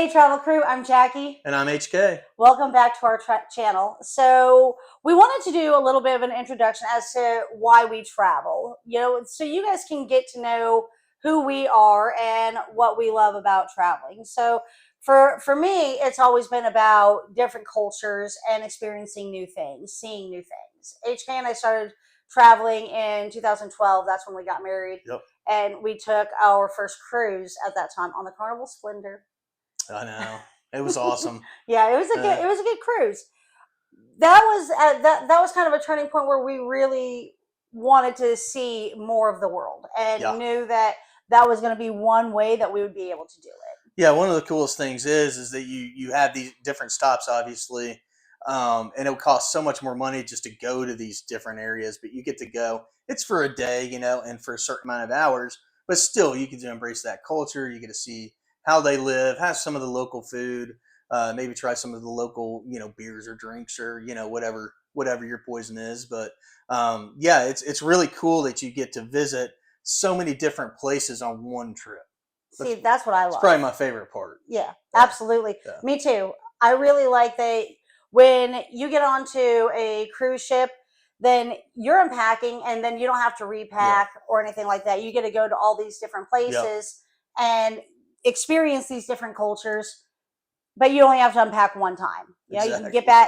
Hey, Travel Crew, I'm Jackie. And I'm HK. Welcome back to our channel. So, we wanted to do a little bit of an introduction as to why we travel, so you guys can get to know who we are and what we love about traveling. So, for me, it's always been about different cultures and experiencing new things, seeing new things. HK and I started traveling in 2012. That's when we got married. Yep. And we took our first cruise at that time on the Carnival Splendor. I know. It was awesome. Yeah, it was a good cruise. That was kind of a turning point where we really wanted to see more of the world and knew that was going to be one way that we would be able to do it. Yeah, one of the coolest things is that you have these different stops, obviously, and it would cost so much more money just to go to these different areas, but you get to go. It's for a day, and for a certain amount of hours, but still, you get to embrace that culture. You get to see how they live, have some of the local food, maybe try some of the local, beers or drinks or whatever your poison is. But yeah, it's really cool that you get to visit so many different places on one trip. See, that's what I love. It's probably my favorite part. Yeah, absolutely. Yeah. Me too. I really like when you get onto a cruise ship, then you're unpacking and then you don't have to repack or anything like that. You get to go to all these different places and experience these different cultures, but you only have to unpack one time. Exactly.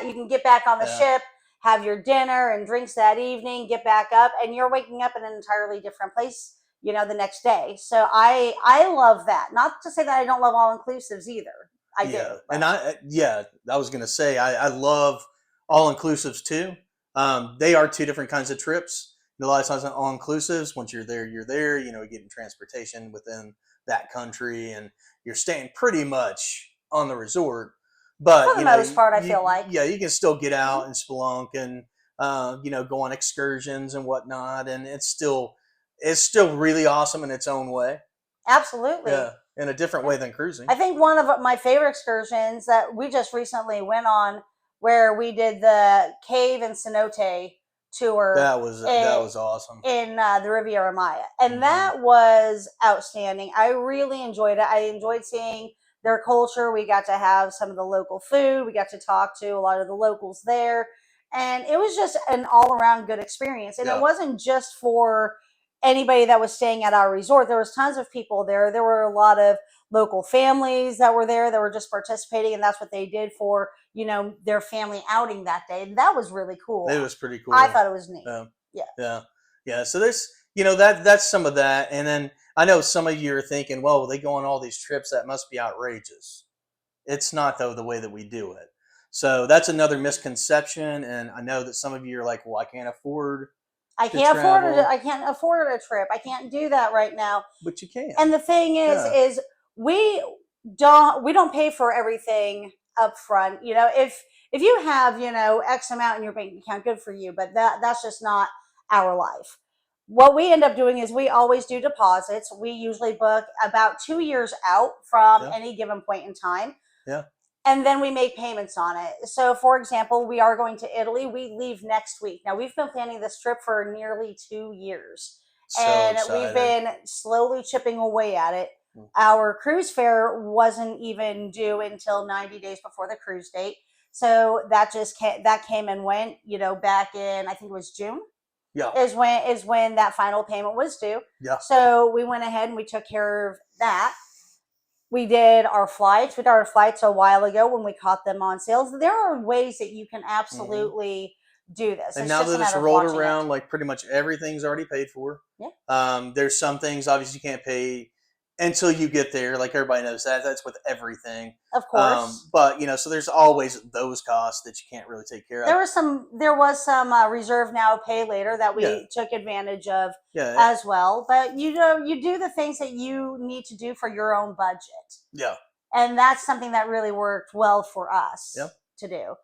You can get back on the ship, have your dinner and drinks that evening, get back up, and you're waking up in an entirely different place, the next day. So I love that. Not to say that I don't love all inclusives either. I do. And I was gonna say I love all inclusives too. They are two different kinds of trips. A lot of times all inclusives, once you're there, you're getting transportation within that country and you're staying pretty much on the resort. But for the most part, I feel like you can still get out and spelunk and go on excursions and whatnot, and it's still really awesome in its own way. Absolutely. Yeah, in a different way than cruising. I think one of my favorite excursions that we just recently went on, where we did the cave and cenote tour. That was awesome in the Riviera Maya, and that was outstanding. I really enjoyed it. I enjoyed seeing their culture. We got to have some of the local food. We got to talk to a lot of the locals there, and it was just an all-around good experience. And it wasn't just for anybody that was staying at our resort. There was tons of people there. There were a lot of local families that were there that were just participating, and that's what they did for their family outing that day. And that was really cool. It was pretty cool. I thought it was neat. Yeah. So there's that's some of that, and then I know some of you are thinking, well, they go on all these trips, that must be outrageous. It's not, though, the way that we do it. So that's another misconception, and I know that some of you are like, well, I can't afford I can't afford a trip. I can't do that right now. But you can. And the thing is we don't pay for everything up front. If you have, X amount in your bank account, good for you, but that's just not our life. What we end up doing is we always do deposits. We usually book about 2 years out from any given point in time. Yeah. And then we make payments on it. So, for example, we are going to Italy. We leave next week. Now, we've been planning this trip for nearly 2 years. And we've been slowly chipping away at it. Our cruise fare wasn't even due until 90 days before the cruise date. So that came and went, back in, I think it was June. Yeah. Is when that final payment was due. Yeah. So we went ahead and we took care of that. We did our flights. We did our flights a while ago when we caught them on sales. There are ways that you can absolutely do this. And now that it's rolled around, like pretty much everything's already paid for. Yeah. There's some things obviously you can't pay until you get there. Like everybody knows that. That's with everything. Of course. But so there's always those costs that you can't really take care of. There was some reserve now, pay later that we took advantage of as well. But you do the things that you need to do for your own budget. Yeah. And that's something that really worked well for us to do.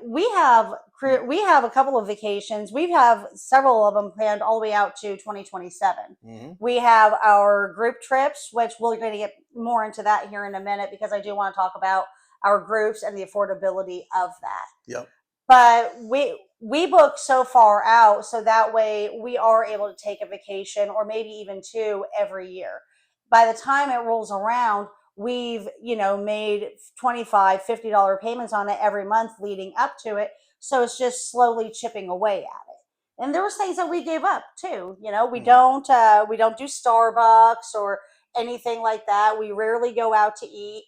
We have a couple of vacations. We have several of them planned all the way out to 2027. We have our group trips, which we're going to get more into that here in a minute because I do want to talk about our groups and the affordability of that. Yep. But we book so far out, so that way we are able to take a vacation or maybe even 2 every year. By the time it rolls around, we've, made $25, $50 payments on it every month leading up to it. So it's just slowly chipping away at it. And there was things that we gave up too. We don't do Starbucks or anything like that. We rarely go out to eat.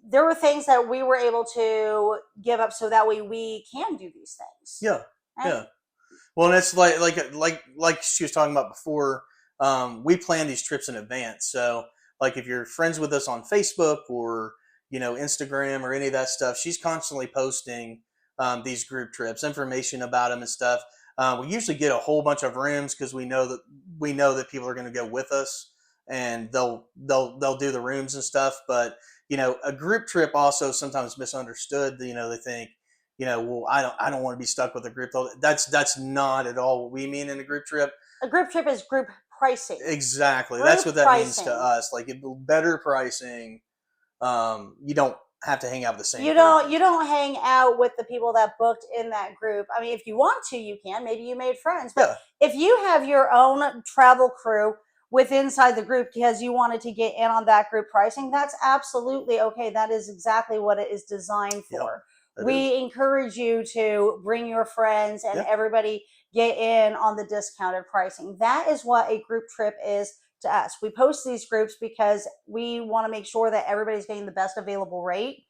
There were things that we were able to give up so that way we can do these things. Yeah. And Yeah. Well, and it's like she was talking about before. We plan these trips in advance. So, like, if you're friends with us on Facebook or Instagram or any of that stuff, she's constantly posting these group trips, information about them and stuff. We usually get a whole bunch of rooms because we know that people are going to go with us, and they'll do the rooms and stuff. But a group trip also sometimes misunderstood. They think well, I don't want to be stuck with a group. That's not at all what we mean in a group trip. a group trip is group pricing. Exactly. Group That's what that means to pricing. us. Like better pricing. You don't have to hang out with the same You group. don't hang out with the people that booked in that group. I mean, if you want to, you can. Maybe you made friends, but Yeah. if you have your own travel crew with inside the group because you wanted to get in on that group pricing, that's absolutely okay. That is exactly what it is designed Yep. for. That We is. encourage you to bring your friends and Yeah. everybody get in on the discounted pricing. That is what a group trip is to us. We post these groups because we want to make sure that everybody's getting the best available rate.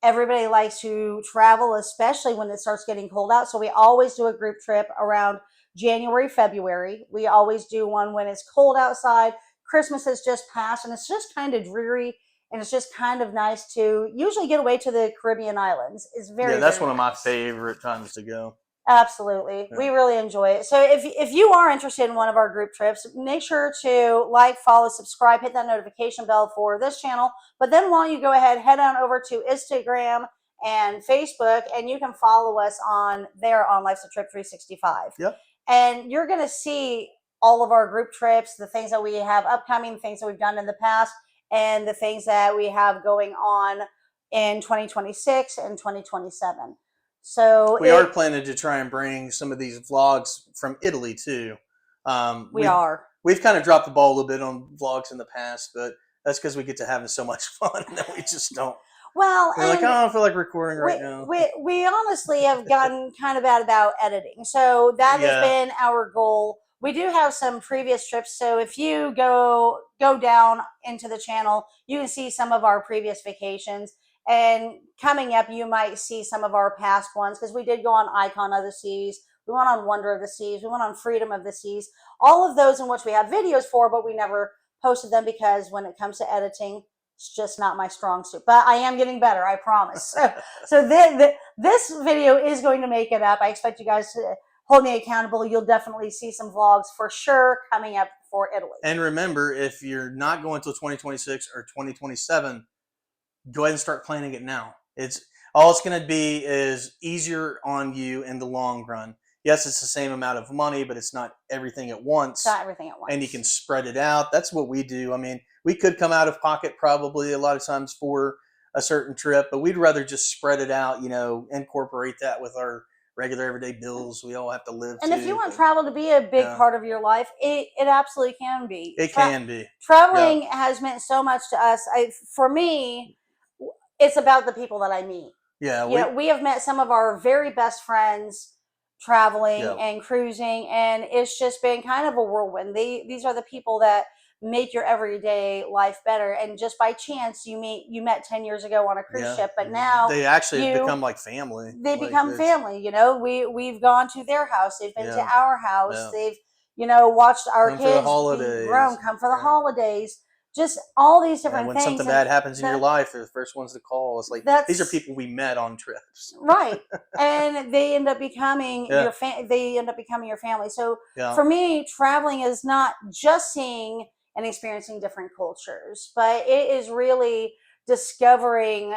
Everybody likes to travel, especially when it starts getting cold out. So we always do a group trip around January, February. We always do one when it's cold outside. Christmas has just passed and it's just kind of dreary, and it's just kind of nice to usually get away to the Caribbean islands. It's very, Yeah, that's very one of my nice. favorite times to go. Absolutely. Yeah. We really enjoy it. So if you are interested in one of our group trips, make sure to like, follow, subscribe, hit that notification bell for this channel. But then while you go ahead, head on over to Instagram and Facebook, and you can follow us on there on Life's a Trip 365. Yep. And you're going to see all of our group trips, the things that we have upcoming, the things that we've done in the past, and the things that we have going on in 2026 and 2027. So We are planning to try and bring some of these vlogs from Italy too. We've kind of dropped the ball a little bit on vlogs in the past, but that's because we get to having so much fun that we just don't. Well, We're like, oh, I don't feel like recording right now. We honestly have gotten kind of bad about editing. So that has been our goal. We do have some previous trips. So if you go down into the channel, you can see some of our previous vacations. And coming up, you might see some of our past ones because we did go on Icon of the Seas. We went on Wonder of the Seas. We went on Freedom of the Seas. All of those in which we have videos for, but we never posted them because when it comes to editing, it's just not my strong suit. But I am getting better, I promise. So this video is going to make it up. I expect you guys to hold me accountable. You'll definitely see some vlogs for sure coming up for Italy. And remember, if you're not going until 2026 or 2027, go ahead and start planning it now. It's going to be is easier on you in the long run. Yes, it's the same amount of money, but it's not everything at once. It's not everything at once. And you can spread it out. That's what we do. I mean, we could come out of pocket probably a lot of times for a certain trip, but we'd rather just spread it out, incorporate that with our regular everyday bills we all have to live and if you want travel to be a big part of your life, it absolutely can be. It can be. Traveling has meant so much to us. For me, it's about the people that I meet. Yeah. We have met some of our very best friends traveling and cruising, and it's just been kind of a whirlwind. These are the people that make your everyday life better, and just by chance you met 10 years ago on a cruise ship, but now they actually become like family. They become family. We've gone to their house, they've been to our house, they've watched our kids come for the holidays. Just all these different things. When something bad happens in your life, they're the first ones to call. It's like these are people we met on trips, right? And they end up becoming your family. So for me, traveling is not just seeing and experiencing different cultures, but it is really discovering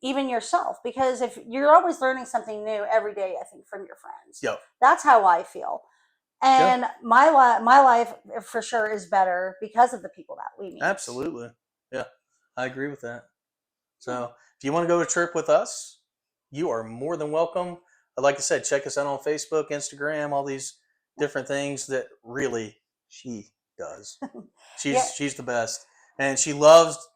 even yourself, because if you're always learning something new every day, I think, from your friends. That's how I feel. And my life for sure is better because of the people that we meet. Absolutely. Yeah, I agree with that. So if you want to go to a trip with us, you are more than welcome. Like I said, check us out on Facebook, Instagram, all these different things that really she does. She's the best. And she loves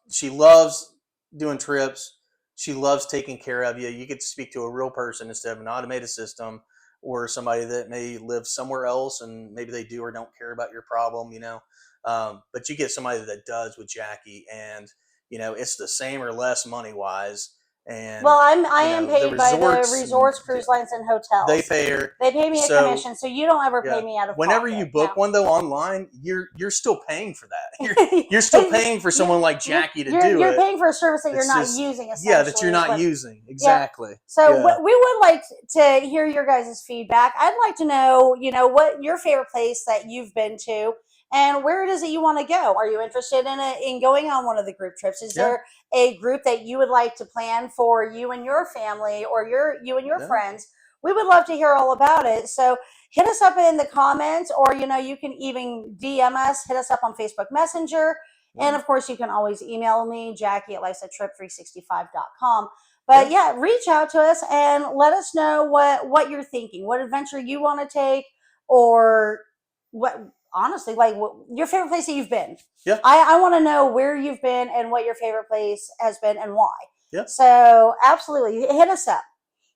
doing trips. She loves taking care of you. You get to speak to a real person instead of an automated system or somebody that may live somewhere else and maybe they do or don't care about your problem, you know. But you get somebody that does with Jackie, and it's the same or less money wise, and Well, I am the paid by the resorts and resorts, cruise lines, and they hotels. pay her. They pay me a So commission, so you don't ever pay yeah. me out of Whenever you pocket. book No. one though online, you're still paying for that. You're still paying for someone like Jackie to do You're it. paying for a service that you're It's not just using, yeah, that essentially, you're is not what. using. Yep. Exactly. So Yeah. we would like to hear your guys' feedback. I'd like to know, what your favorite place that you've been to and where it is that you want to go. Are you interested in going on one of the group trips? Is Yeah. there a group that you would like to plan for you and your family or you and your Yeah. friends? We would love to hear all about it. So hit us up in the comments, or you can even DM us, hit us up on Facebook Messenger. And Yeah. of course, you can always email me, Jackie at lifesatrip365.com. But yeah, reach out to us and let us know what you're thinking, what adventure you want to take, or what honestly, like what your favorite place that you've been. Yeah. I want to know where you've been and what your favorite place has been and why. Yeah. So absolutely, hit us up.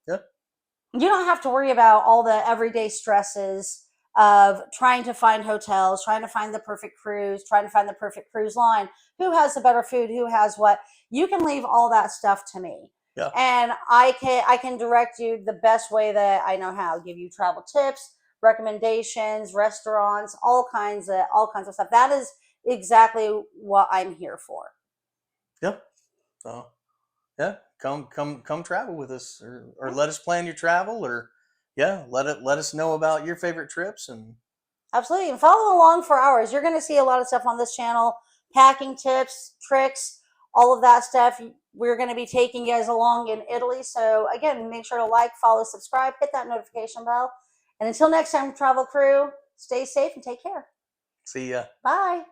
Yeah. You don't have to worry about all the everyday stresses of trying to find hotels, trying to find the perfect cruise, trying to find the perfect cruise line, who has the better food, who has what. You can leave all that stuff to me. Yeah. And I can direct you the best way that I know how. Give you travel tips, recommendations, restaurants, all kinds of stuff. That is exactly what I'm here for. Yeah. So yeah, come travel with us, or let us plan your travel, or yeah, let us know about your favorite trips. And Absolutely. And follow along for hours. You're going to see a lot of stuff on this channel, packing tips, tricks, all of that stuff. We're going to be taking you guys along in Italy. So, again, make sure to like, follow, subscribe, hit that notification bell. And until next time, travel crew, stay safe and take care. see ya. Bye.